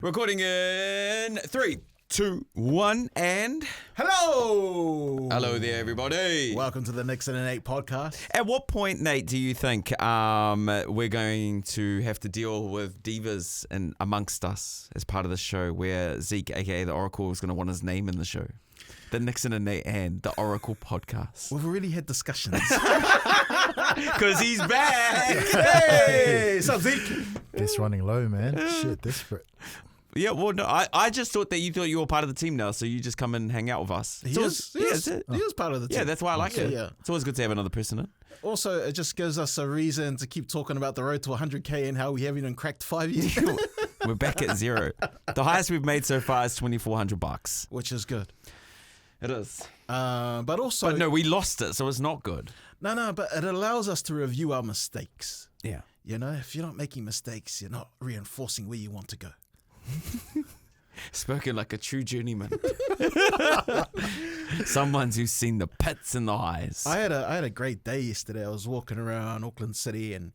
Recording in 3, 2, 1, and... Hello! Hello there, everybody. Welcome to the Nickson and Nate podcast. At what point, Nate, do you think we're going to have to deal with divas and amongst us as part of the show where Zeke, aka the Oracle, is going to want his name in the show? The Nickson and Nate and the Oracle podcast. We've already had discussions. Because he's back! Hey! What's up, Zeke? It's running low, man. Shit, desperate. Yeah, well, no, I just thought that you were part of the team now, so you just come and hang out with us. He is part of the team. Yeah, that's why I like it. Yeah. It's always good to have another person in. Also, it just gives us a reason to keep talking about the road to 100K and how we haven't even cracked 5 years. We're back at zero. The highest we've made so far is $2,400. Which is good. It is. But also... But no, we lost it, so it's not good. No, but it allows us to review our mistakes. Yeah. You know, if you're not making mistakes, you're not reinforcing where you want to go. Spoken like a true journeyman. Someone who's seen the pits and the highs. I had a great day yesterday. I was walking around Auckland City and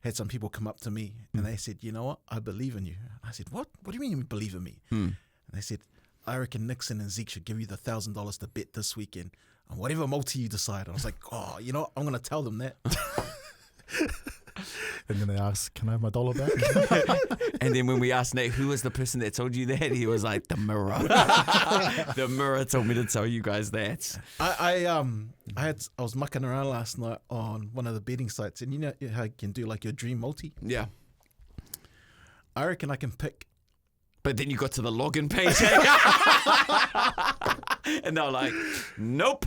had some people come up to me and they said, "You know what? I believe in you." I said, "What? What do you mean you believe in me?" And they said, "I reckon Nickson and Zeke should give you the $1,000 to bet this weekend on whatever multi you decide." I was like, "Oh, you know what? I'm going to tell them that." And then they ask, "Can I have my dollar back?" And then when we asked Nate, who was the person that told you that? He was like, the mirror. The mirror told me to tell you guys that. I was mucking around last night on one of the betting sites, and you know how you can do like your dream multi? Yeah. I reckon I can pick. But then you got to the login page. And they were like, nope,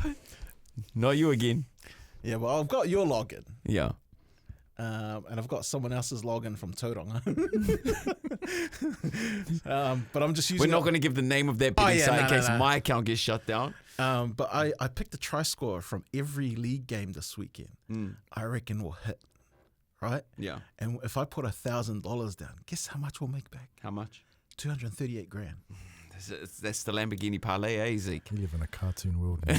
not you again. Yeah, well, I've got your login. Yeah. And I've got someone else's login from Tauranga. But I'm just using. We're not going to give the name of that betting site in case no. my account gets shut down. But I picked the try score from every league game this weekend. I reckon will hit, right? Yeah. And if I put $1,000 down, guess how much we'll make back? How much? 238 grand. That's the Lamborghini parlay, eh, Zeke? You live in a cartoon world, man.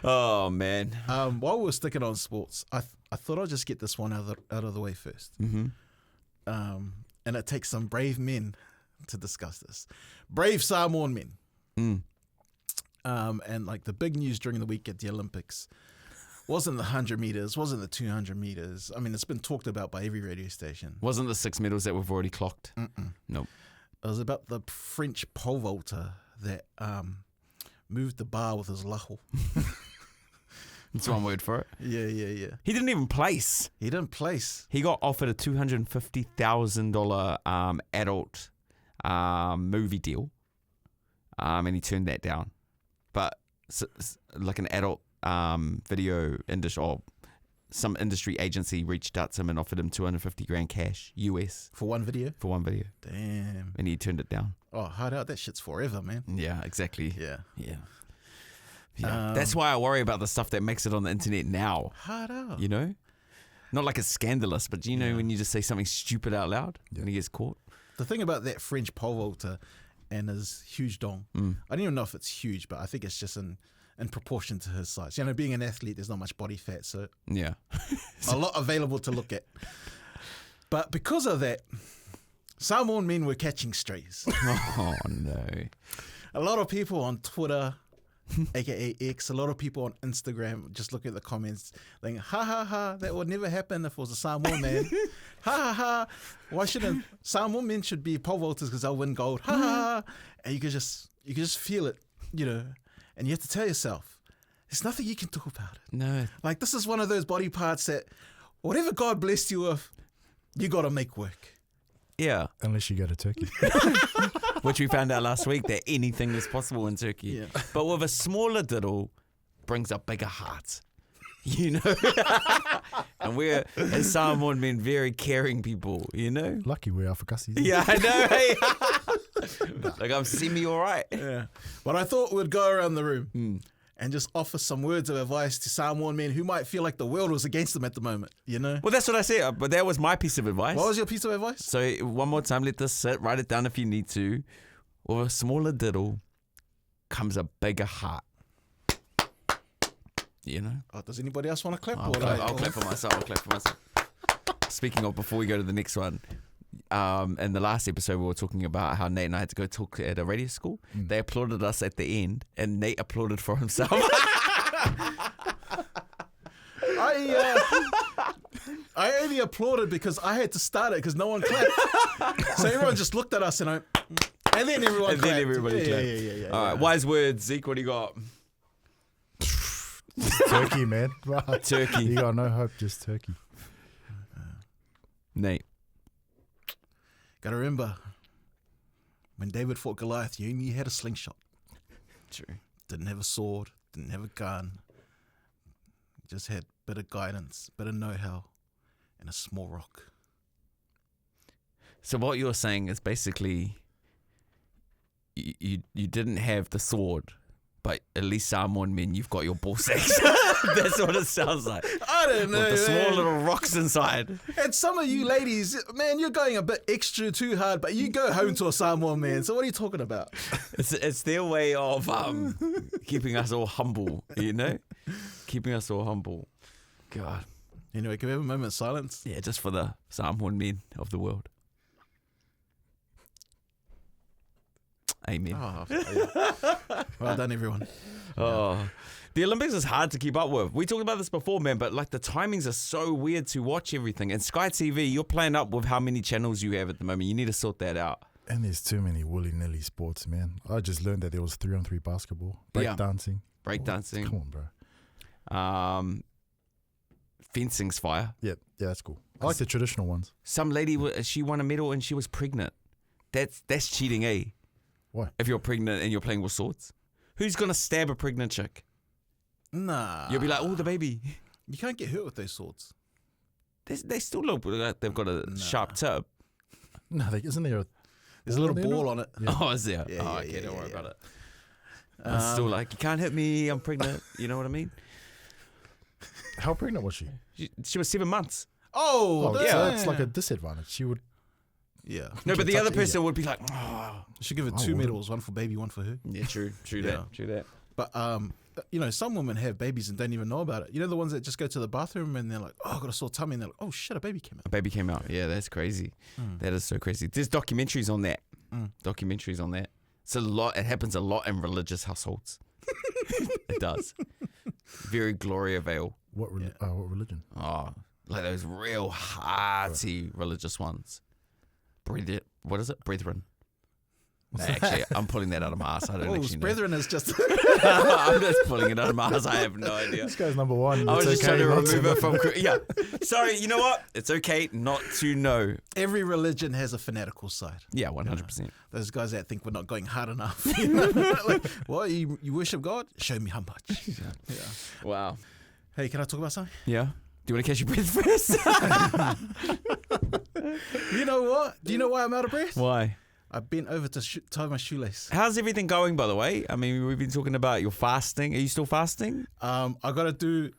Oh, man. While we're sticking on sports, I thought I'd just get this one out of the way first. Mm-hmm. And it takes some brave men to discuss this. Brave Samoan men. And like the big news during the week at the Olympics wasn't the 100 meters, wasn't the 200 meters. I mean, it's been talked about by every radio station. Wasn't the 6 medals that we've already clocked? Nope. It was about the French pole vaulter that moved the bar with his lahu. That's one word for it. Yeah. He didn't even place. He didn't place. He got offered a $250,000 adult movie deal, and he turned that down. But like an adult video industry or some industry agency reached out to him and offered him 250 grand cash US For one video? for one video, Damn. and he turned it down. Oh, hard out. That shit's forever, man. Yeah, exactly. Yeah. That's why I worry about the stuff that makes it on the internet now. Hard out. You know, not like it's scandalous, but you know when you just say something stupid out loud and he gets caught. The thing about that French pole vaulter and his huge dong, I don't even know if it's huge, but I think it's just in proportion to his size. You know, being an athlete, there's not much body fat, so Yeah. a lot available to look at. But because of that, Samoan men were catching strays. Oh no. A lot of people on Twitter, aka X, a lot of people on Instagram just look at the comments saying, ha, that would never happen if it was a Samoan man. Ha, why shouldn't Samoan men should be pole vaulters because they'll win gold. Ha. And you can just feel it, you know, and you have to tell yourself, there's nothing you can do about it. No. Like, this is one of those body parts that whatever God blessed you with, you got to make work. Yeah. Unless you go to Turkey. Which we found out last week that anything is possible in Turkey. Yeah. But with a smaller diddle brings a bigger heart. You know? And we're, as Samoan men, very caring people, you know? Lucky we're Afakasi. Yeah, I know. Hey. Like, I'm semi all right. Yeah. But I thought we'd go around the room and just offer some words of advice to Samoan men who might feel like the world was against them at the moment, you know? Well, that's what I said, but that was my piece of advice. What was your piece of advice? So one more time, let this sit, write it down if you need to. With a smaller diddle comes a bigger heart. You know? Oh, does anybody else want to clap? I'll clap for myself. Speaking of, before we go to the next one, in the last episode we were talking about how Nate and I had to go talk at a radio school. They applauded us at the end, and Nate applauded for himself. I only applauded because I had to start it because no one clapped. So everyone just looked at us and then everyone clapped. Everybody clapped. Yeah. All right, wise words, Zeke. What do you got? Turkey, man. Turkey. You got no hope, just turkey. Nate. Gotta remember, when David fought Goliath, you only had a slingshot. True. Didn't have a sword, didn't have a gun. Just had a bit of guidance, bit of know-how, and a small rock. So what you're saying is basically you didn't have the sword, but at least Samoan men, you've got your ball sacks. That's what it sounds like. I don't know, With the man. small little rocks inside. And some of you ladies, man, you're going a bit extra too hard, but you go home to a Samoan man. So what are you talking about? It's their way of keeping us all humble, you know? Keeping us all humble. God. Anyway, can we have a moment of silence? Yeah, just for the Samoan men of the world. Amen. Oh, yeah. Well done, everyone. Oh, the Olympics is hard to keep up with. We talked about this before, man, but like the timings are so weird to watch everything. And Sky TV, you're playing up with how many channels you have at the moment. You need to sort that out. And there's too many willy-nilly sports, man. I just learned that there was 3-on-3 basketball, Yeah. breakdancing. Breakdancing. Come on, bro. Fencing's fire. Yeah, that's cool. I like the traditional ones. Some lady, she won a medal and she was pregnant. That's cheating, eh? Why? If you're pregnant and you're playing with swords. Who's going to stab a pregnant chick? Nah. You'll be like, oh, the baby. You can't get hurt with those swords. They still look like they've got a sharp tip. No, isn't there a... There's a little ball on it. Yeah. Oh, is there? Yeah, oh, yeah, okay, yeah, don't worry yeah. about it. It's still like, you can't hit me, I'm pregnant. You know what I mean? How pregnant was she? She was 7 months. Oh, So yeah. that's like a disadvantage. She would... Yeah. No, but the touch other it, person would be like, oh. Should give her I 2 wouldn't. medals, one for baby, one for her. Yeah, true Yeah. that. But you know, some women have babies and don't even know about it. You know, the ones that just go to the bathroom and they're like, "Oh, I got a sore tummy," and they're like, "Oh shit, a baby came out." A baby came out. Yeah, that's crazy. That is so crazy. There's documentaries on that. Documentaries on that. It's a lot. It happens a lot in religious households. It does. Very Gloria Vale. What religion? Oh, like those real hearty religious ones. What is it? Brethren. No, actually, I'm pulling that out of my ass. I don't Oh, actually know. brethren is just. I'm just pulling it out of my ass. I have no idea. This guy's number one. I was It's just trying to okay not remove it know. from... Yeah. Sorry, you know what? It's okay not to know. Every religion has a fanatical side. Yeah, 100%. Those guys that think we're not going hard enough. You know? Like, what, you worship God? Show me how much. Yeah. Wow. Hey, can I talk about something? Yeah? Do you want to catch your breath first? You know what? Do you know why I'm out of breath? Why? I've been over to tie my shoelace. How's everything going, by the way? I mean, we've been talking about your fasting. Are you still fasting? I got to do...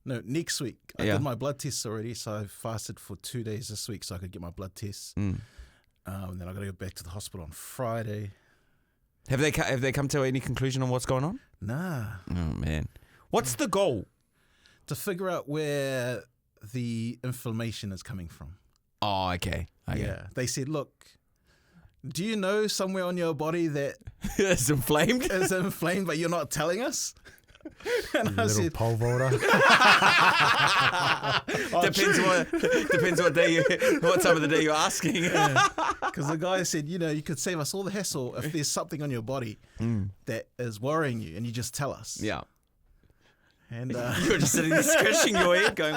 No, next week. I Yeah. did my blood tests already, so I fasted for 2 days this week so I could get my blood tests. And then I got to go back to the hospital on Friday. Have they come to any conclusion on what's going on? Nah. Oh, man. What's the goal? To figure out where the inflammation is coming from. Oh, okay. Yeah. They said, look, do you know somewhere on your body that It's inflamed? is inflamed, but you're not telling us? And I Little said, pole vaulter. Depends what time of the day you're asking. because the guy said, you know, you could save us all the hassle if there's something on your body that is worrying you and you just tell us. Yeah. And You're just sitting there scratching your head going,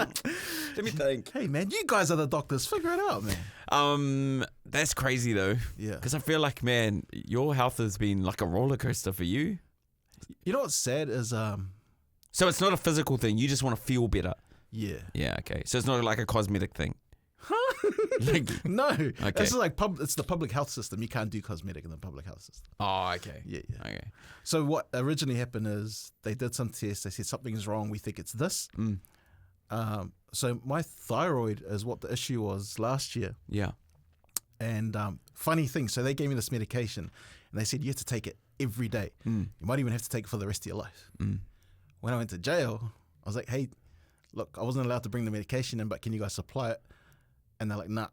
let me think. hey, man, you guys are the doctors. Figure it out, man. That's crazy though. Yeah. Because I feel like, man, your health has been like a roller coaster for you. You know what's sad is, So it's not a physical thing. You just want to feel better. yeah. Yeah, okay. So it's not like a cosmetic thing. Like, No. Okay. This is like, it's the public health system. You can't do cosmetic in the public health system. oh, okay. Yeah, yeah. Okay. So what originally happened is they did some tests. They said something's wrong. We think it's this. So my thyroid is what the issue was last year. Yeah. And funny thing, so they gave me this medication and they said you have to take it every day. You might even have to take it for the rest of your life. When I went to jail, I was like, hey, look, I wasn't allowed to bring the medication in, but can you guys supply it? And they're like, nah.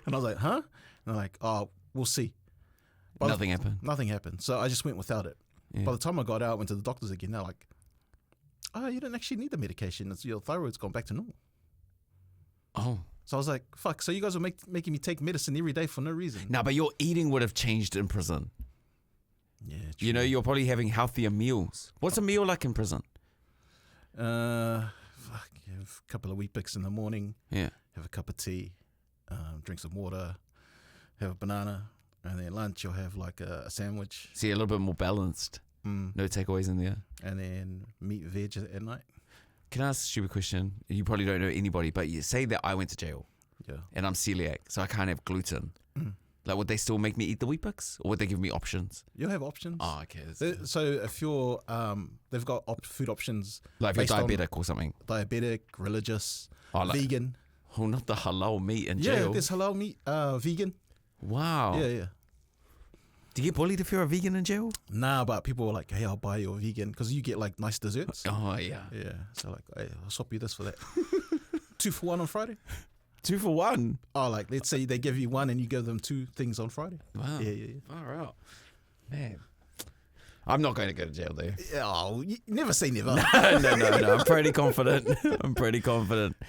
And I was like, huh? And they're like, oh, we'll see. But Nothing happened. Nothing happened. So I just went without it. Yeah. By the time I got out, went to the doctors again, they're like, oh, you don't actually need the medication. Your thyroid's gone back to normal. Oh. So I was like, fuck, so you guys are making me take medicine every day for no reason. No, but your eating would have changed in prison. Yeah, true. You know, you're probably having healthier meals. What's a meal like in prison? Fuck, you have a couple of wheat bix in the morning, Yeah. have a cup of tea, drink some water, have a banana, and then lunch you'll have like a sandwich. See, a little bit more balanced. No takeaways in there. And then meat, veg at night. Can I ask a stupid question? You probably don't know anybody, but you say that I went to jail Yeah. and I'm celiac, so I can't have gluten. Like, would they still make me eat the wheat bix, or would they give me options? You'll have options. Oh, okay. So if you're, they've got food options. Like if you're based on diabetic or something. diabetic, religious, Like, vegan. Oh, not the halal meat in Yeah, jail. there's halal meat, vegan. Wow. Yeah. Do you get bullied if you're a vegan in jail? Nah, but people were like, hey, I'll buy you a vegan because you get like nice desserts. Oh, yeah. Yeah. So like, hey, I'll swap you this for that. 2 for 1 on Friday. 2 for 1. Oh, like let's say they give you one and you give them 2 things on Friday. Wow. Yeah. Far out. Man. I'm not going to go to jail, though. Oh, you never say never. No. I'm pretty confident.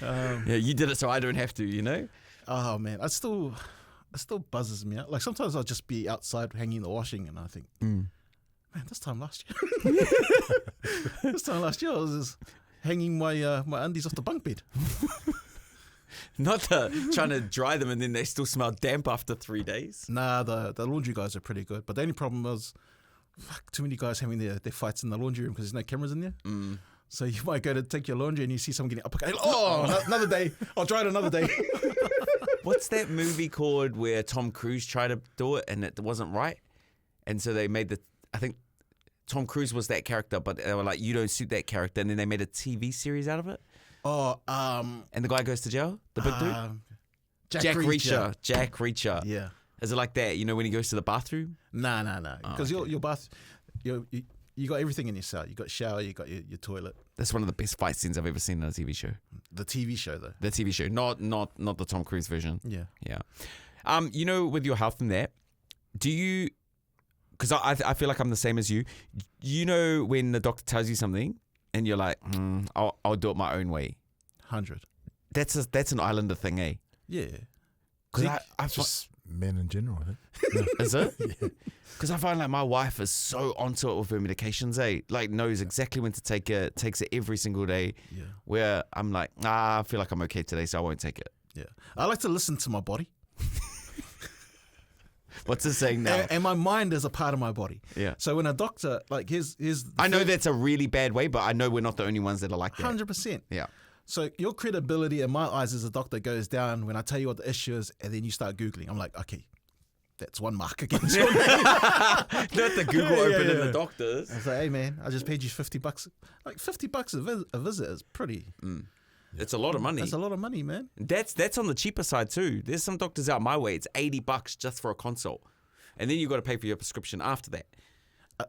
Yeah, you did it so I don't have to, you know? Oh man, it still buzzes me out. Like sometimes I'll just be outside hanging in the washing and I think, man, this time last year I was just hanging my my undies off the bunk bed. Not trying to dry them and then they still smell damp after 3 days. Nah, the laundry guys are pretty good. But the only problem was, fuck, too many guys having their fights in the laundry room because there's no cameras in there. So you might go to take your laundry and you see someone getting up. Oh, another day. I'll try it another day. What's that movie called where Tom Cruise tried to do it and it wasn't right? And so they made I think Tom Cruise was that character, but they were like, you don't suit that character. And then they made a TV series out of it. Oh, and the guy goes to jail? The big dude? Jack Reacher. Jack Reacher. Yeah. Is it like that? You know, when he goes to the bathroom? Nah. Because your bath, you got everything in your cell. You got shower, you got your toilet. That's one of the best fight scenes I've ever seen in a TV show. The TV show, though. The TV show, not the Tom Cruise version. Yeah. You know, with your health and that, do you? Because I feel like I'm the same as you. You know, when the doctor tells you something, and you're like, I'll do it my own way. 100. That's an Islander thing, eh? Yeah. Because I just men in general, I think. Is it? Yeah. Because I find like my wife is so onto it with her medications, eh? Like knows exactly when to take it, takes it every single day. Yeah. Where I'm like, I feel like I'm okay today, so I won't take it. Yeah. I like to listen to my body. What's it saying now? And my mind is a part of my body. Yeah. So when a doctor, like, here's I know that's a really bad way, but I know we're not the only ones that are like that. 100%. Yeah. So your credibility in my eyes as a doctor goes down when I tell you what the issue is, and then you start Googling. I'm like, okay, that's one mark against your name. Not the Google open in the doctors. I was like, hey man, I just paid you $50. Like $50 a visit is pretty. It's a lot of money. That's a lot of money, man. That's on the cheaper side too. There's some doctors out my way. It's $80 just for a consult, and then you got to pay for your prescription after that.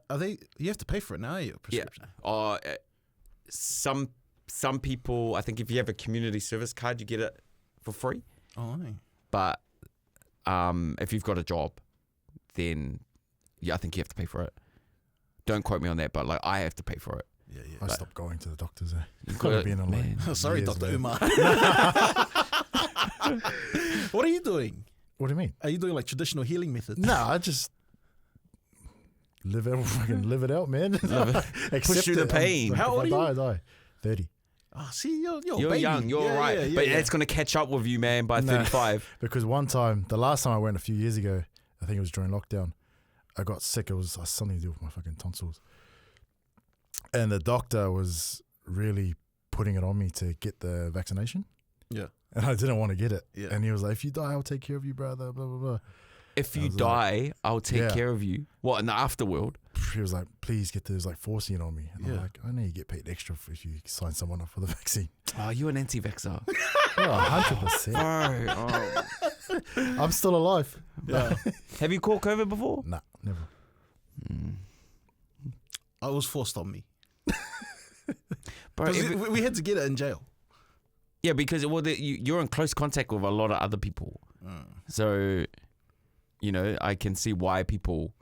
Are they? You have to pay for it now. Your prescription. Yeah. Some people, I think, if you have a community service card, you get it for free. Oh, no. But if you've got a job, then I think you have to pay for it. Don't quote me on that, but like I have to pay for it. Yeah. I stopped going to the doctors. You've Could got have been on man. Sorry, years, Dr. man. Umar. What are you doing? What do you mean? Are you doing like traditional healing methods? No, I just live it out, man. Push through the pain. How old are you? Die. 30. Oh, see, you're You're baby. young. You're all right. But that's going to catch up with you, man, by 35. Because one time, the last time I went a few years ago, I think it was during lockdown, I got sick. It was something to do with my fucking tonsils. And the doctor was really putting it on me to get the vaccination. Yeah. And I didn't want to get it. Yeah. And he was like, if you die, I'll take care of you, brother, blah, blah, blah. If you die, I'll take care of you. What, in the afterworld? He was like, please get this, like forcing it on me. And I'm Yeah. like, I know you get paid extra if you sign someone up for the vaccine. Oh, you're an anti-vaxxer. Oh, 100%. Oh. I'm still alive. Yeah. Have you caught COVID before? Nah, never. It was forced on me. Bro, 'Cause we had to get it in jail. Yeah, because you're in close contact with a lot of other people. So, I can see why people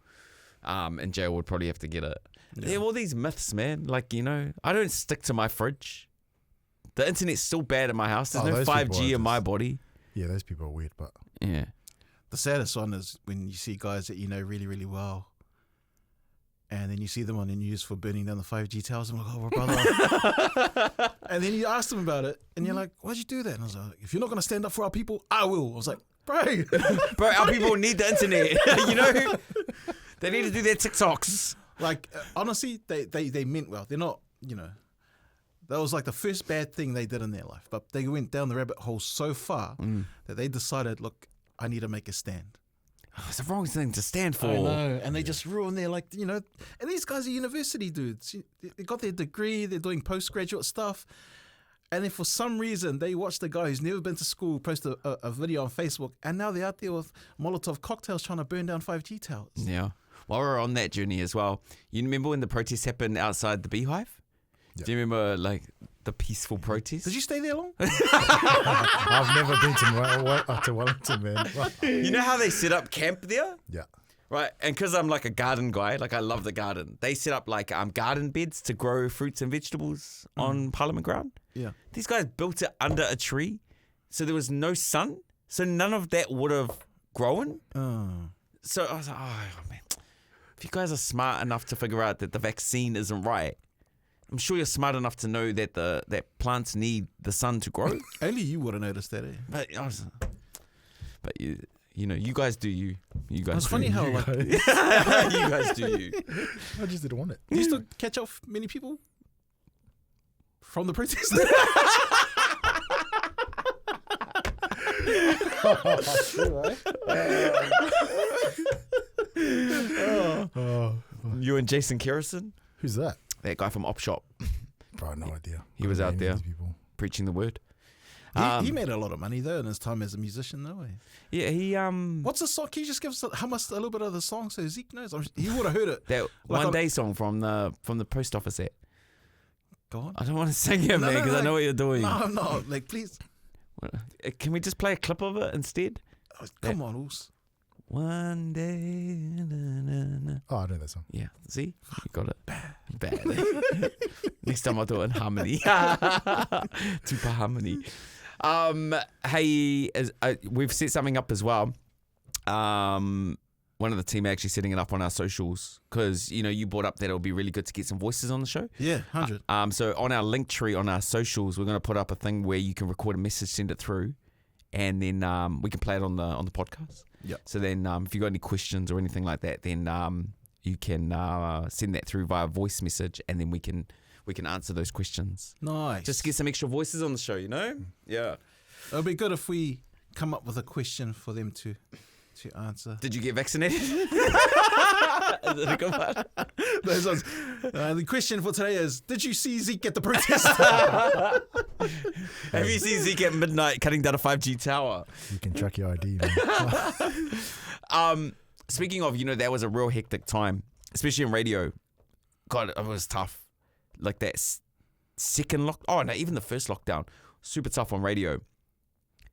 in jail would probably have to get it. Yeah. There are all these myths, man. Like, I don't stick to my fridge. The internet's still bad in my house. There's no those people 5G are in my body. Yeah, those people are weird, but Yeah. The saddest one is when you see guys that you know really, really well, and then you see them on the news for burning down the 5G towers. I'm like, oh, brother. And then you ask them about it, and you're like, why'd you do that? And I was like, if you're not going to stand up for our people, I will. I was like, bro. Bro, our people need the internet. They need to do their TikToks. Like, honestly, they meant well. They're not, that was like the first bad thing they did in their life. But they went down the rabbit hole so far that they decided, look, I need to make a stand. Oh, it's the wrong thing to stand for. I know. And they just ruined their, and these guys are university dudes. They got their degree, they're doing postgraduate stuff. And then for some reason, they watched a guy who's never been to school post a video on Facebook, and now they're out there with Molotov cocktails trying to burn down 5G towers. Yeah. While we're on that journey as well, you remember when the protests happened outside the Beehive? Yeah. Do you remember, the peaceful protest? Did you stay there long? I've never been to Wellington, man. You know how they set up camp there? Yeah. Right, and because I'm like a garden guy, I love the garden. They set up garden beds to grow fruits and vegetables on Parliament ground. Yeah. These guys built it under a tree, so there was no sun, so none of that would have grown. So I was like, oh man, if you guys are smart enough to figure out that the vaccine isn't right, I'm sure you're smart enough to know that that plants need the sun to grow. Only you would have noticed that, eh? But you guys do you. You guys. It's funny how you guys do you. I just didn't want it. Do you still catch up with many people from the protest? You and Jason Kerrison, Who's that? that guy from Op Shop, Bro, no idea. he was out there These people. preaching the word. He made a lot of money though in his time as a musician, though. Eh? Yeah, he What's the song? Can you just give us a little bit of the song so Zeke knows? He would have heard it. that One Day song from the post office app. Go on. I don't want to sing it, man, because I know what you're doing. No, I'm not. Please. Can we just play a clip of it instead? Oh, come on, Oos. One day. Na, na. Oh, I know that song. Yeah, see? You got it. Bad. Next time I'll do it in harmony. Super harmony. Hey, we've set something up as well. One of the team actually setting it up on our socials because, you brought up that it would be really good to get some voices on the show. Yeah, 100. So on our link tree on our socials, we're going to put up a thing where you can record a message, send it through, and then we can play it on the podcast. Yeah. So then if you got any questions or anything like that, then you can send that through via voice message, and then we can answer those questions. Nice. Just to get some extra voices on the show, Yeah. It'll be good if we come up with a question for them to answer. Did you get vaccinated? Is it a good one? Those ones. The question for today is: did you see Zeke at the protest? Have you seen Zeke at midnight cutting down a 5G tower? You can track your ID, man. Speaking of, that was a real hectic time, especially in radio. God, it was tough. Like that second even the first lockdown, super tough on radio.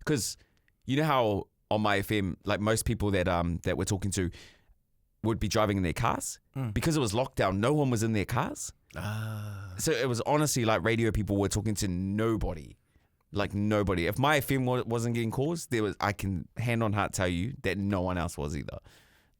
Because you know how on my FM, like most people that we're talking to would be driving in their cars. Because it was lockdown, no one was in their cars. So it was honestly like radio people were talking to nobody. Like nobody. If my FM wasn't getting calls, I can hand on heart tell you that no one else was either.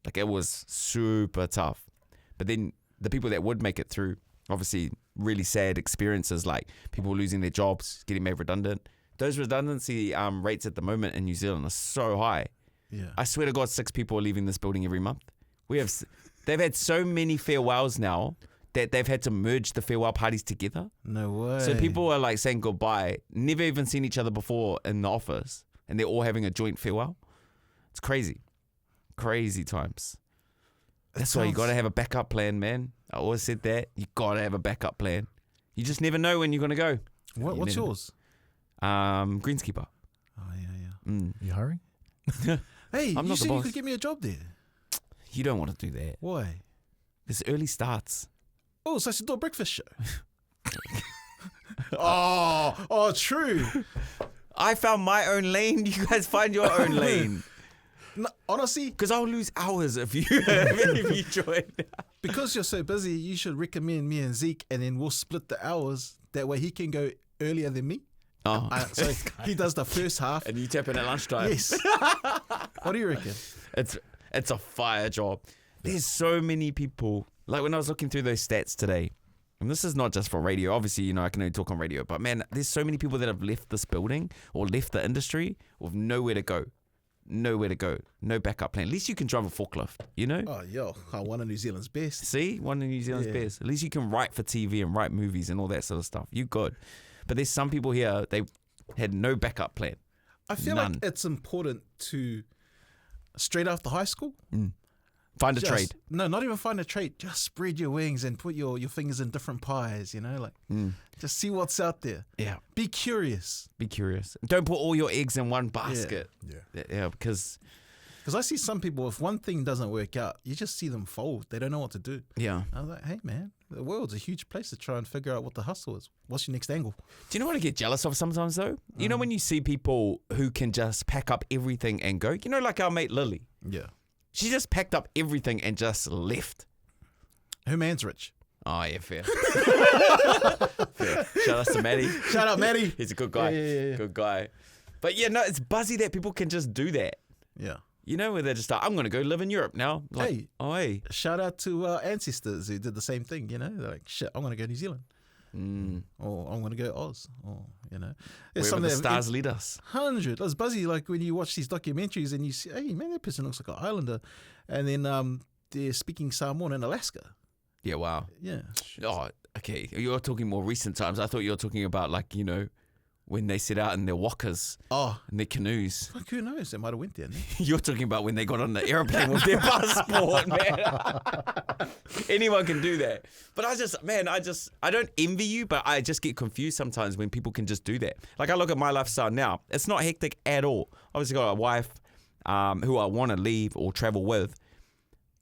Like it was super tough. But then the people that would make it through, obviously really sad experiences, like people losing their jobs, getting made redundant. Those redundancy rates at the moment in New Zealand are so high. Yeah. I swear to God, 6 people are leaving this building every month. They've had so many farewells now that they've had to merge the farewell parties together. No way. So people are like saying goodbye, never even seen each other before in the office, and they're all having a joint farewell. It's crazy. Crazy times. That's why you got to have a backup plan, man. I always said that. You got to have a backup plan. You just never know when you're going to go. What's yours? Greenskeeper. Oh, yeah. You hiring? Hey, I'm you not the said you boss. could get me a job there. You don't want to do that. Why? There's early starts. Oh, so I should do a breakfast show. Oh, true. I found my own lane. You guys find your own lane. No, honestly, Because I'll lose hours if you join. because you're so busy, you should recommend me and Zeke, and then we'll split the hours. That way he can go earlier than me. Oh. So he does the first half. And you tap in at lunchtime. Yes. What do you reckon? It's a fire job. There's so many people. Like when I was looking through those stats today, and this is not just for radio. Obviously, you know, I can only talk on radio. But man, there's so many people that have left this building or left the industry with nowhere to go. Nowhere to go. No backup plan. At least you can drive a forklift, you know? Oh, yo, one of New Zealand's best. See? One of New Zealand's best. At least you can write for TV and write movies and all that sort of stuff. You good. But there's some people here, they had no backup plan. I feel None. like it's important to, straight after high school, Find a trade. No, not even find a trade. Just spread your wings and put your fingers in different pies, you know? Like, just see what's out there. Yeah. Be curious. Be curious. Don't put all your eggs in one basket. Yeah, because I see some people, if one thing doesn't work out, you just see them fold. They don't know what to do. yeah. I was like, hey, man, the world's a huge place to try and figure out what the hustle is. What's your next angle? Do you know what I get jealous of sometimes though? You know when you see people who can just pack up everything and go? You know, like our mate Lily. Yeah. She just packed up everything and just left. Her man's rich. Oh, yeah, fair. Fair. Shout out to Maddie. Shout out, Maddie. He's a good guy. Yeah. Good guy. But yeah, no, it's buzzy that people can just do that. Yeah. You know, where they're just like, I'm going to go live in Europe now. Like, Hey. Oh, hey. Shout out to our ancestors who did the same thing, you know? They're like, shit, I'm going to go New Zealand. Or I'm going to go Oz. Or, you know. There's Wherever the some that stars lead us. 100. It's buzzy like when you watch these documentaries and you see, hey, man, that person looks like an islander. And then they're speaking Samoan in Alaska. Yeah, wow. Yeah. Oh, okay. You're talking more recent times. I thought you were talking about like, you know, when they set out in their walkers Oh, and their canoes. fuck, who knows? They might have went there. You're talking about when they got on the airplane with their passport, man. Anyone can do that. But I don't envy you, but I just get confused sometimes when people can just do that. Like I look at my lifestyle now. It's not hectic at all. Obviously got a wife who I want to leave or travel with.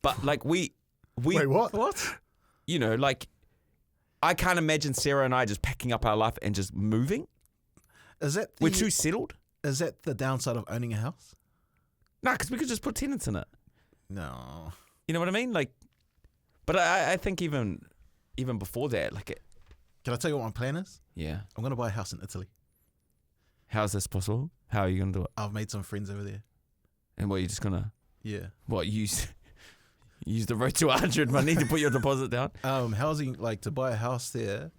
But like we Wait, what? What? You know, like I can't imagine Sarah and I just packing up our life and just moving. Is that We're too settled. Is that the downside of owning a house? No, because we could just put tenants in it. No. You know what I mean? Like, but I think even before that, like, Can I tell you what my plan is? yeah. I'm going to buy a house in Italy. How is this possible? How are you gonna do it? I've made some friends over there. And what, you're just gonna Yeah. use the road to 100 money to put your deposit down? Housing, like to buy a house there,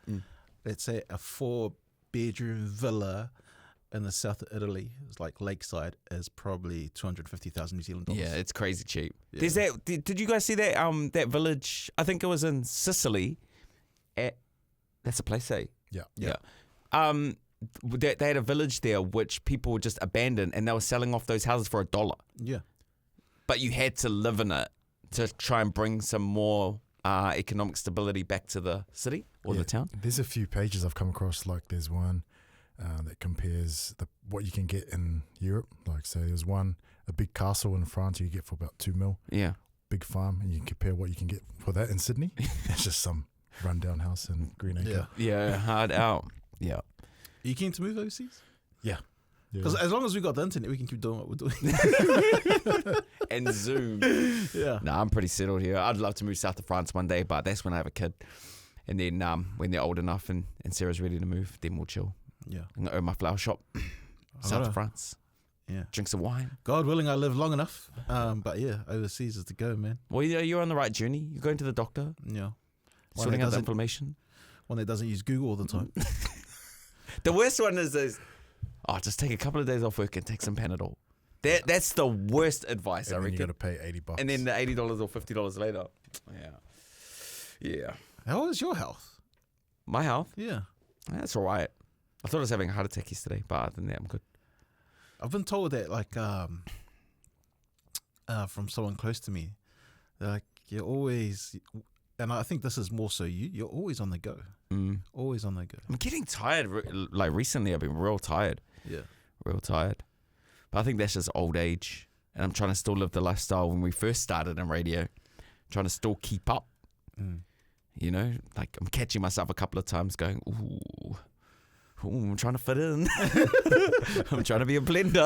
let's say a 4-bedroom villa in the south of Italy, it's like lakeside, is probably 250,000 New Zealand dollars. Yeah, it's crazy cheap. Yeah. There's that. Did you guys see that? That village. I think it was in Sicily. That's a place, eh? Yeah. They had a village there which people would just abandon, and they were selling off those houses for $1. Yeah. But you had to live in it to try and bring some more economic stability back to the city or the town. There's a few pages I've come across. Like there's one that compares what you can get in Europe. Like say there's one, a big castle in France you get for about $2 million. Yeah. Big farm, and you can compare what you can get for that in Sydney. It's just some rundown house in Greenacre. Yeah. Yeah, hard out. Yeah. Are you keen to move overseas? Yeah. Because as long as we got the internet, we can keep doing what we're doing. And Zoom. Yeah. No, I'm pretty settled here. I'd love to move south to France one day, but that's when I have a kid. And then when they're old enough and Sarah's ready to move, then we'll chill. Yeah. I'm going to own my flower shop. South of France. Yeah. Drink some wine. God willing, I live long enough. But yeah, overseas is the go, man. Well, you're on the right journey. You're going to the doctor, Yeah. sorting out the inflammation. One that doesn't use Google all the time. The worst one is just take a couple of days off work and take some Panadol. That's the worst advice, I And then you reckon. got to pay $80. And then the $80 or $50 later. Yeah. How is your health? My health? Yeah. That's all right. I thought I was having a heart attack yesterday, but other than that, I'm good. I've been told that, like, from someone close to me, they're like, you're always, and I think this is more so you're always on the go. Always on the go. I'm getting tired. Like recently, I've been real tired. Yeah. Real tired. But I think that's just old age. And I'm trying to still live the lifestyle when we first started in radio. Trying to still keep up. You know, like I'm catching myself a couple of times going, ooh, I'm trying to fit in. I'm trying to be a blender.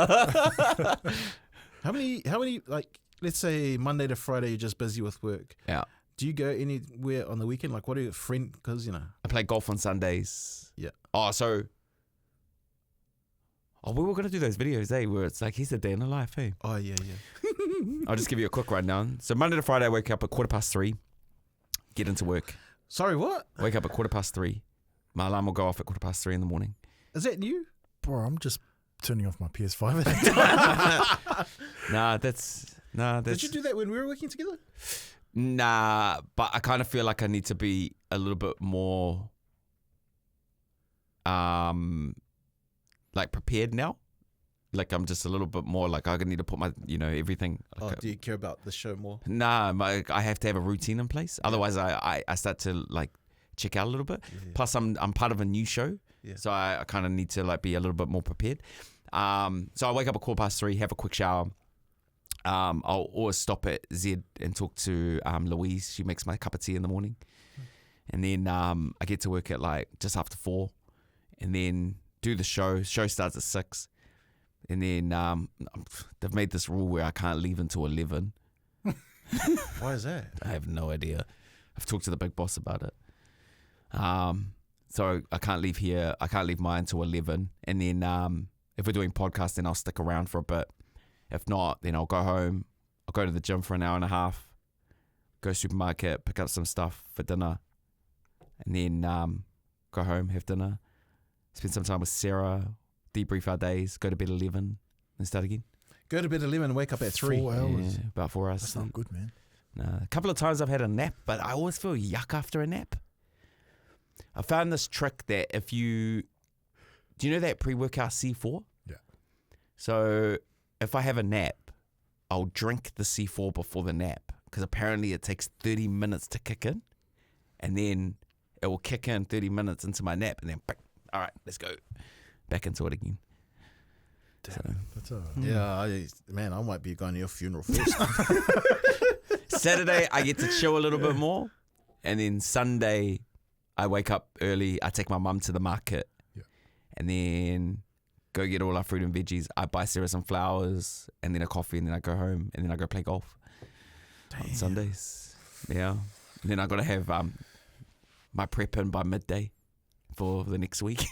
How many, like, let's say Monday to Friday, you're just busy with work. Yeah. Do you go anywhere on the weekend? Like, what are your friend? Because, you know. I play golf on Sundays. Yeah. We were going to do those videos, where it's like, here's the day in the life, Oh, yeah. I'll just give you a quick rundown. So Monday to Friday, I wake up at 3:15, get into work. Sorry, what? Wake up at 3:15. My alarm will go off at 3:15 in the morning. Is that new? Bro, I'm just turning off my PS5 at that time. Nah, that's... Did you do that when we were working together? Nah, but I kind of feel like I need to be a little bit more... like prepared now. Like I'm just a little bit more like I need to put my, everything. Like Do you care about the show more? Nah, I have to have a routine in place. Otherwise, I start to like check out a little bit. Yeah. Plus, I'm part of a new show, so I kind of need to like be a little bit more prepared. So I wake up at 3:15, have a quick shower. I'll always stop at Zed and talk to Louise. She makes my cup of tea in the morning, and then I get to work at like just after 4, and then do the show. Show starts at 6. And then they've made this rule where I can't leave until 11. Why is that? I have no idea. I've talked to the big boss about it. So I can't leave here. I can't leave mine until 11. And then if we're doing podcasts, then I'll stick around for a bit. If not, then I'll go home. I'll go to the gym for an hour and a half. Go to the supermarket, pick up some stuff for dinner. And then go home, have dinner. Spend some time with Sarah. Debrief our days, go to bed 11, and start again. Go to bed 11, wake up at 3. 4 hours. Yeah, about 4 hours. That's not good, man. A couple of times I've had a nap, but I always feel yuck after a nap. I found this trick that do you know that pre-workout C4? Yeah. So if I have a nap, I'll drink the C4 before the nap because apparently it takes 30 minutes to kick in, and then it will kick in 30 minutes into my nap, and then all right, let's go. Back into it again. Damn, that's a... Yeah, I might be going to your funeral first. Saturday, I get to chill a little bit more. And then Sunday, I wake up early. I take my mum to the market. Yeah. And then go get all our fruit and veggies. I buy Sarah some flowers and then a coffee. And then I go home. And then I go play golf. Damn. On Sundays. Yeah. And then I got to have my prep in by midday for the next week.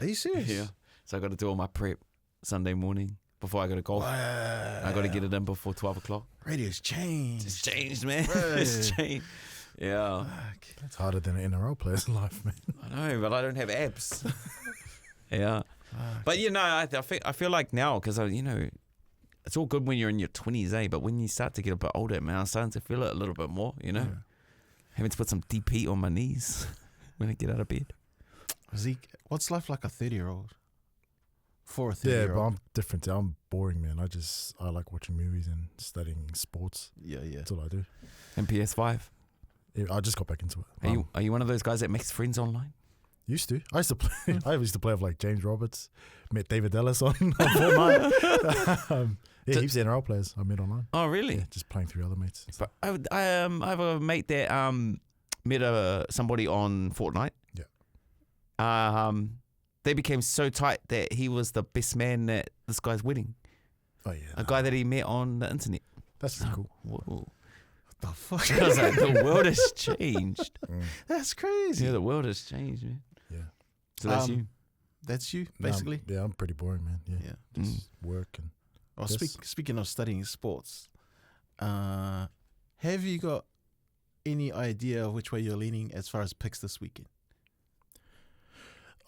Are you serious? Yeah. So I got to do all my prep Sunday morning before I go to golf. Wow. I got to get it in before 12 o'clock. Radio's changed. It's changed, man. Bro. It's changed. Yeah. Fuck. It's harder than an NRL player's life, man. I know, but I don't have abs. Yeah. But, I feel like now, because, it's all good when you're in your 20s, but when you start to get a bit older, man, I'm starting to feel it a little bit more, Yeah. Having to put some deep heat on my knees when I get out of bed. Zeke, what's life like a 30-year-old? For a Yeah, 30-year-old? but I'm different. I'm boring, man. I like watching movies and studying sports. Yeah. That's all I do. And PS5. Yeah, I just got back into it. Are you one of those guys that makes friends online? Used to. I used to play. I used to play with like James Roberts. Met David Ellis on Fortnite. Heaps of NRL players I met online. Oh, really? Yeah, just playing through other mates. But I have a mate that met somebody on Fortnite. Yeah. They became so tight that he was the best man at this guy's wedding. Oh yeah. A guy that he met on the internet. That's pretty cool. Whoa. The fuck? I was like, the world has changed. That's crazy. Yeah, the world has changed, man. Yeah. So that's you. That's you, No, basically? I'm pretty boring, man. Yeah. Yeah. Just work and Well, Yes. speaking of studying sports, have you got any idea of which way you're leaning as far as picks this weekend?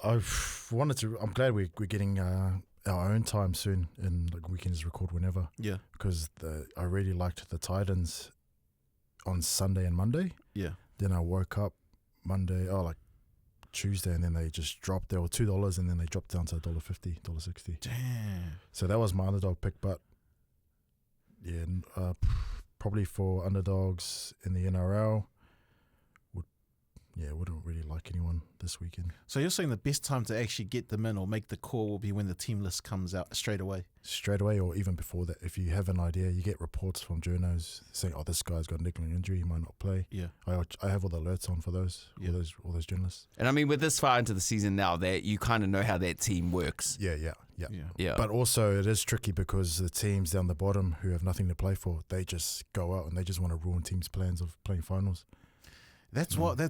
I've wanted to. I'm glad we're getting our own time soon, and like we can just record whenever. Yeah. Because I really liked the Titans on Sunday and Monday. Yeah. Then I woke up Tuesday, and then they just dropped. They were $2, and then they dropped down to $1.50, $1.60. Damn. So that was my underdog pick, but yeah, probably for underdogs in the NRL would wouldn't really like anyone this weekend. So you're saying the best time to actually get them in or make the call will be when the team list comes out straight away? Straight away, or even before that. If you have an idea, you get reports from journos saying, "Oh, this guy's got a niggling injury, he might not play." Yeah. I have all the alerts on for those, Yeah. all those journalists. And I mean, with this far into the season now, that you kind of know how that team works. Yeah. Yeah. But also, it is tricky because the teams down the bottom who have nothing to play for, they just go out and they just want to ruin teams' plans of playing finals.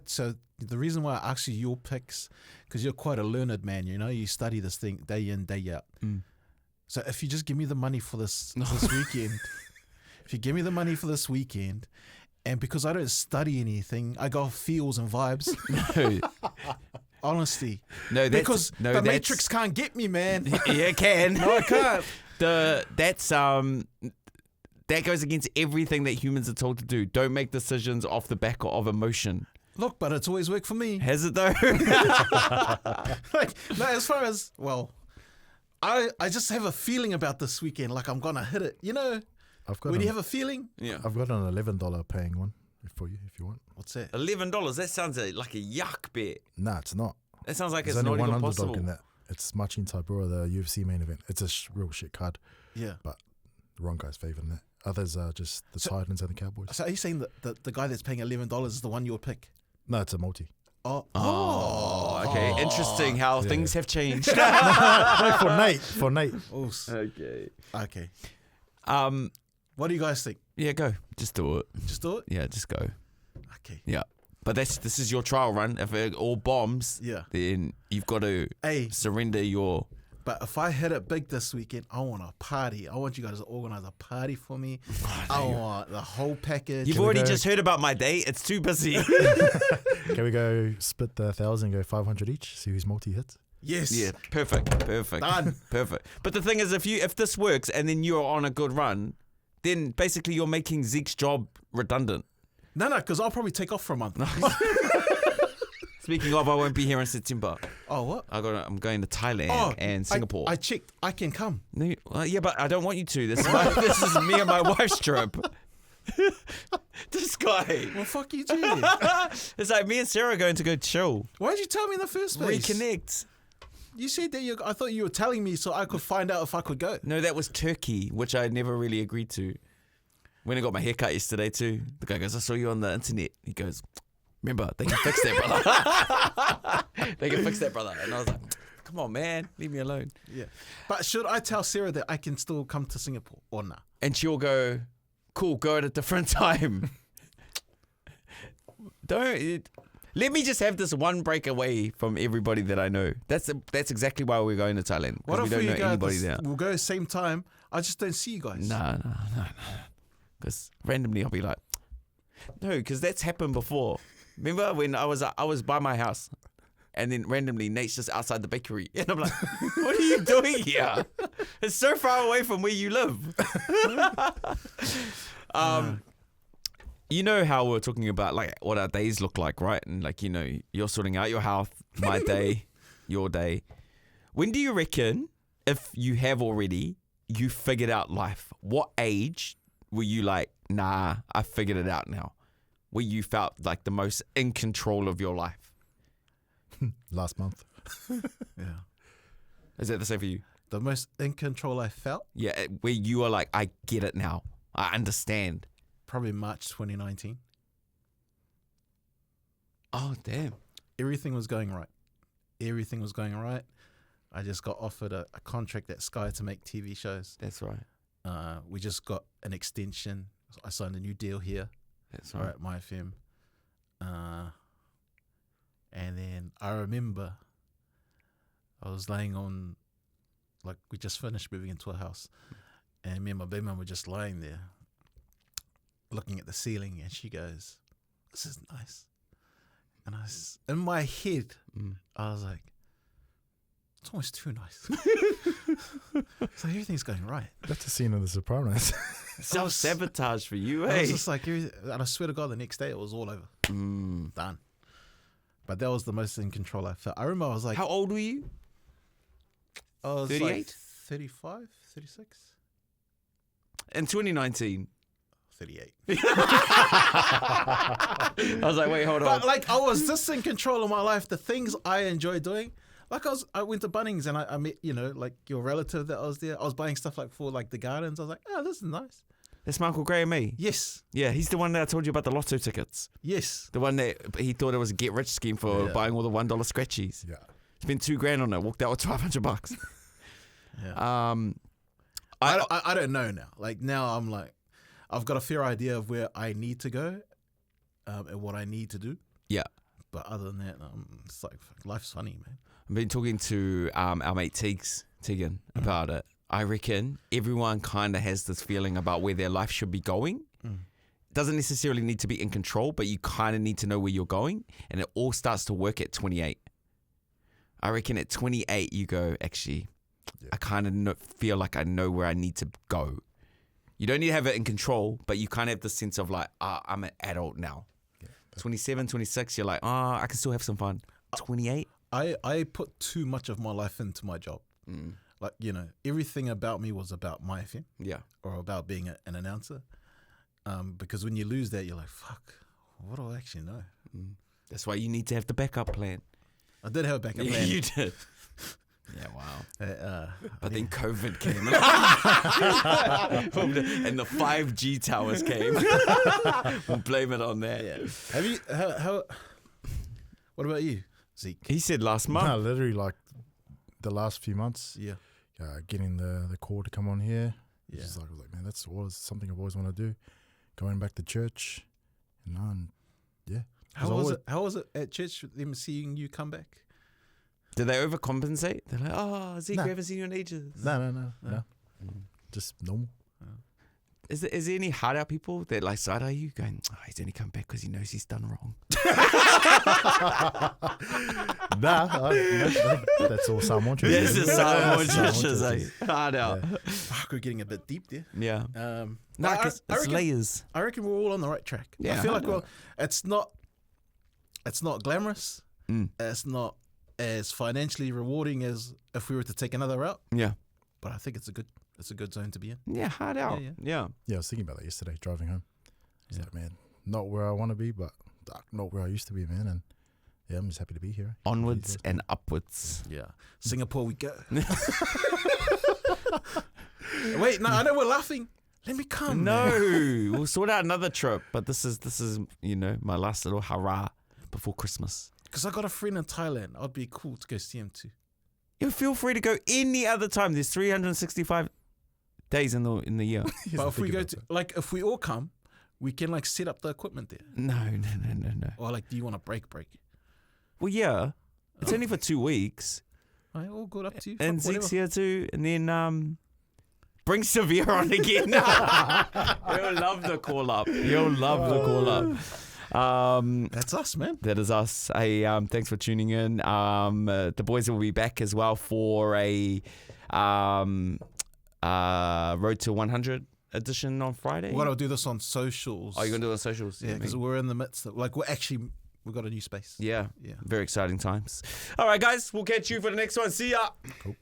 So the reason why I asked you your picks, because you're quite a learned man, you study this thing day in, day out. So if you just give me the money for this weekend, and because I don't study anything, I go off feels and vibes. Honestly. No, that's, because no, the that's, Matrix can't get me, man. Yeah, it can. No, I can't. That goes against everything that humans are told to do. Don't make decisions off the back of emotion. Look, but it's always worked for me. Has it though? No, as far as, I just have a feeling about this weekend, like I'm going to hit it. I've got When you have a feeling? Yeah. I've got an $11 paying one for you if you want. What's that? $11. That sounds like a yuck bet. Nah, it's not. That sounds like There's it's only not one even underdog possible. in that. It's Machin Taibura, the UFC main event. It's a real shit card. Yeah. But the wrong guy's favouring that. Others are just the Titans and the Cowboys. So are you saying that the guy that's paying $11 is the one you would pick? No, it's a multi. Oh, okay. Interesting how things have changed. No, for Nate. Okay. Okay. What do you guys think? Yeah, go. Just do it. Just do it? Yeah, just go. Okay. Yeah. But this is your trial run. If it all bombs, then you've got to surrender your... But if I hit it big this weekend, I want a party. I want you guys to organise a party for me. I want the whole package. You've already just heard about my day. It's too busy. Can we go split the 1,000, go 500 each, see whose multi hits? Yes. Yeah, perfect. Done. Perfect. But the thing is, if this works and then you're on a good run, then basically you're making Zeke's job redundant. No, because I'll probably take off for a month. Speaking of, I won't be here in September. Oh, what? I'm going to Thailand and Singapore. I checked. I can come. No, yeah, but I don't want you to. This is me and my wife's trip. This guy. Well, fuck you too. It's like me and Sarah are going to go chill. Why did you tell me in the first place? Reconnect. You said that I thought you were telling me so I could find out if I could go. No, that was Turkey, which I never really agreed to. When I got my haircut yesterday too, the guy goes, "I saw you on the internet." He goes, "Remember, they can fix that, brother." They can fix that, brother. And I was like, "Come on, man, leave me alone." Yeah. But should I tell Sarah that I can still come to Singapore or not? And she'll go, "Cool, go at a different time." Let me just have this one break away from everybody that I know. That's exactly why we're going to Thailand. What Because if we don't know anybody there. We'll go same time. I just don't see you guys. No. Because randomly I'll be like, no, because that's happened before. Remember when I was by my house and then randomly Nate's just outside the bakery and I'm like, what are you doing here? It's so far away from where you live. You know how we're talking about like what our days look like, right? And like, you're sorting out your house, my day, your day. When do you reckon, if you have already, you figured out life? What age were you like, nah, I figured it out now? Where you felt like the most in control of your life? Last month. Yeah. Is that the same for you? The most in control I felt? Yeah, where you are like, I get it now. I understand. Probably March 2019. Oh, damn. Everything was going right. I just got offered a contract at Sky to make TV shows. That's right. We just got an extension. I signed a new deal here. That's right. At My FM. And then I remember I was laying on, like we just finished moving into a house. And me and my baby mum were just lying there looking at the ceiling and she goes, "This is nice." And in my head, I was like, it's almost too nice. So everything's going right. That's a scene of The Sopranos. Self-sabotage for you, I eh? was just like, and I swear to God, the next day it was all over. Done. But that was the most in control I felt. I remember I was like... How old were you? I was 38? like 35, 36. In 2019. 38. I was like, wait, hold on. But like I was just in control of my life. The things I enjoy doing. Like I went to Bunnings and I met, like your relative that I was there. I was buying stuff like for like the gardens. I was like, oh, this is nice. That's my Uncle Gray and me. Yes. Yeah, he's the one that I told you about the lotto tickets. Yes. The one that he thought it was a get rich scheme for buying all the $1 scratchies. Yeah. Spent $2,000 on it. Walked out with $1,200. Yeah. I don't know now. Like now I'm like, I've got a fair idea of where I need to go, and what I need to do. Yeah. But other than that, it's like life's funny, man. I've been talking to our mate Tegan about it. I reckon everyone kind of has this feeling about where their life should be going. Doesn't necessarily need to be in control, but you kind of need to know where you're going. And it all starts to work at 28. I reckon at 28, you go, actually, I kind of feel like I know where I need to go. You don't need to have it in control, but you kind of have the sense of like, I'm an adult now. 27, 26, you're like, I can still have some fun. 28? I put too much of my life into my job. Like, everything about me was about my FM. Yeah. Or about being an announcer. Because when you lose that, you're like, fuck, what do I actually know? That's why you need to have the backup plan. I did have a backup plan. You did. Yeah, wow. But then COVID came. And the 5G towers came. We'll blame it on that. Yeah. Have you, how what about you, Zeke? He said last month. No, literally like the last few months. Yeah. Getting the call to come on here. Yeah. I was like, man, that's always something I've always wanted to do. Going back to church, and yeah. How was it at church with them seeing you come back? Did they overcompensate? They're like, Zeke, we haven't seen you in ages. No. Just normal. Is there any hard out people that like side eye you going, he's only come back because he knows he's done wrong? That's all Samoan church. Yes, it's Samoan Samoan churches, churches. Hard out. Fuck, we're getting a bit deep there. Yeah. No, It's layers. I reckon we're all on the right track. Yeah, I feel I like know. it's not glamorous. It's not as financially rewarding as if we were to take another route. Yeah. But I think it's a good zone to be in. Yeah, hard out. Yeah. Yeah, I was thinking about that yesterday, driving home. It's like, man, not where I want to be, but not where I used to be, man. And yeah, I'm just happy to be here. Onwards and upwards. Yeah. Singapore we go. Wait, no, I know we're laughing. Let me come. No, we'll sort out another trip. But this is my last little hurrah before Christmas. Because I got a friend in Thailand. I'd be cool to go see him too. You feel free to go any other time. There's 365 days in the year. But if we go to if we all come, we can like set up the equipment there. No. Or like, do you want a break? Well, yeah. It's only for 2 weeks. All right, all good, up to you. And Fuck, Zeke's whatever. here too. And then bring Severe on again. You'll love the call up. That's us, man. That is us. Hey, thanks for tuning in. The boys will be back as well for a Road to 100 edition on Friday. We're gonna do this on socials. Oh, you're gonna do it on socials? Yeah, because we're in the midst of we've got a new space. Yeah. Yeah. Very exciting times. All right, guys, we'll catch you for the next one. See ya. Cool.